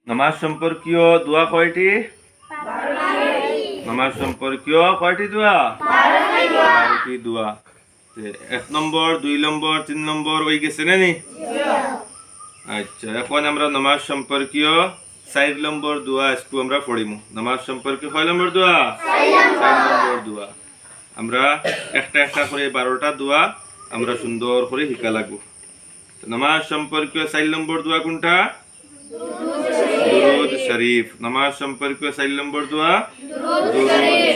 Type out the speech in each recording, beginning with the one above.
নামাজ সম্পর্কীয় দোয়া কয়টি? নামাজ সম্পর্কীয় কয়টি দোয়া? 12টি দোয়া। 1 নম্বর, 2 নম্বর, 3 নম্বর হয়ে গেছে নানি? আচ্ছা, এখন আমরা নামাজ সম্পর্কীয় 4 নম্বর দোয়া আজকে আমরা পড়িম। নামাজ সম্পর্কে কয় নম্বর দোয়া? 4 নম্বর দোয়া। আমরা একটা একটা করে 12টা দোয়া আমরা সুন্দর করে শিখা লাগবো। নামাজ সম্পর্কীয় 4 নম্বর দোয়া কোনটা? দুরুদ শরীফ। নামাজ সম্পর্কীয় 4 নম্বর দোয়া দুরুদ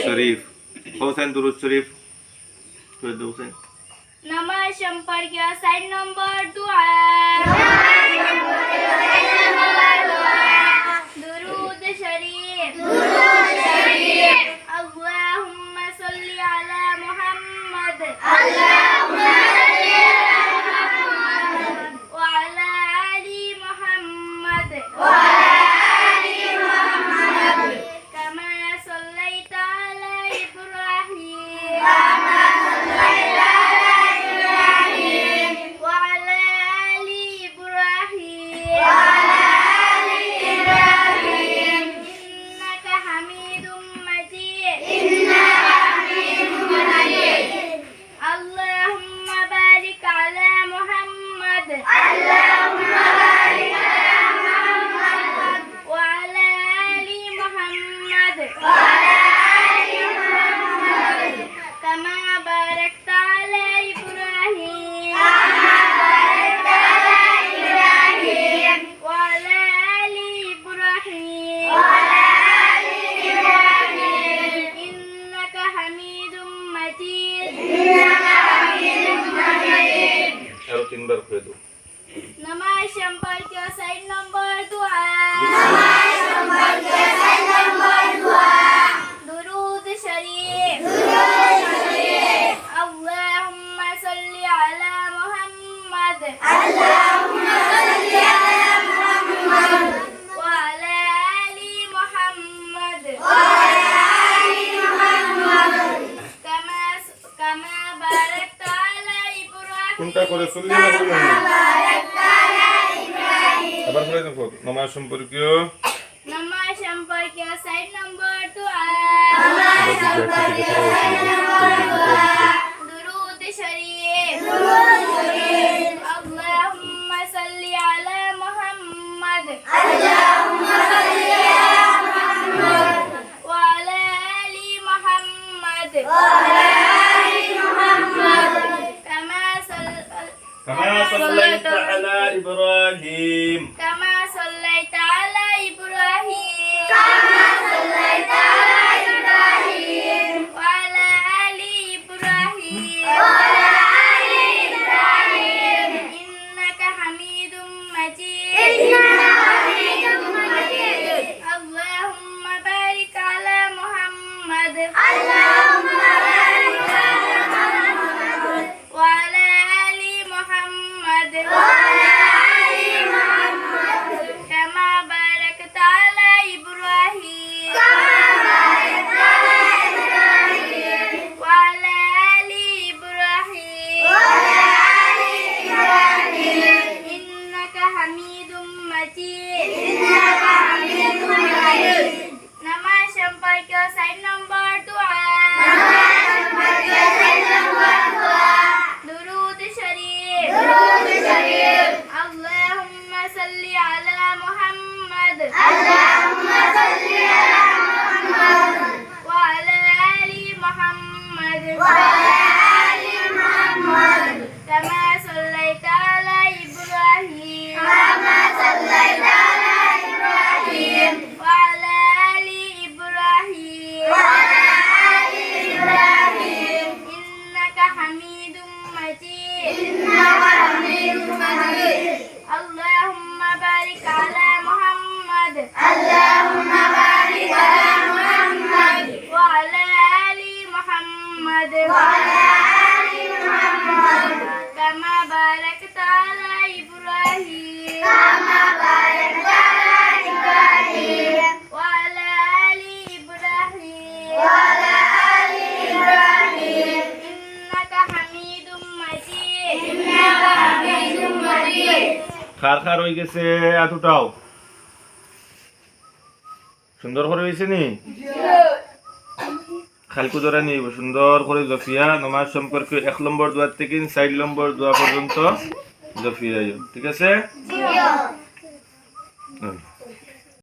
শরীফ। হোসেন দুরুদ শরীফ করে দাও হোসেন। নামাজ সম্পর্কীয় 4 নম্বর দোয়া দুরুদ শরীফ। আল্লাহুম্মা সাল্লি আলা মুহাম্মদ ওয়া আলা আলি মুহাম্মদ কামা সাল্লাইতা আলা ইব্রাহিম وعلى آل إبراهيم إنك حميد مجيد اللهم بارك على محمد وعلى آل محمد كما باركت على إبراهيم وعلى آل إبراهيم إنك حميد مجيد আরো 3 বার করে দাও। নামাজ সম্পর্কীয় 4 নম্বর দোয়া দুরুদ শরীফ। اللهم صل على محمد وعلى آل محمد كما باركت على إبراهيم কোনটা করে চললি না বলুন? আবার বলে দাও। নামাজ সম্পর্কীয় নামাজ সম্পর্কীয় 4 নম্বর দোয়া দুরুদ শরীফ। اللهم صل على محمد وعلى آل محمد كما صليت على إبراهيم كما صليت على إبراهيم وعلى آل إبراهيم إنك حميد مجيد اللهم بارك على محمد وعلى آل محمد كما باركت على إبراهيم وعلى آل إبراهيم إنك حميد مجيد নামাজ সম্পর্কীয় 4 নম্বর দোয়া দুরুদ শরীফ। اللهم صل على محمد وعلى آل محمد كما صليت على إبراهيم وعلى آل إبراهيم إنك حميد مجيد اللهم بارك على محمد وعلى آل محمد كما باركت على إبراهيم وعلى آل إبراهيم إنك حميد مجيد খার খার হয়ে গেছে, এতটাও সুন্দর করে হয়েছে নি খালকু ধরা নিয়ে সুন্দর করে জফিয়া নামাজ সম্পর্কে 1 নম্বর দোয়া থেকে 4 নম্বর দোয়া পর্যন্ত জফিয়া ঠিক আছে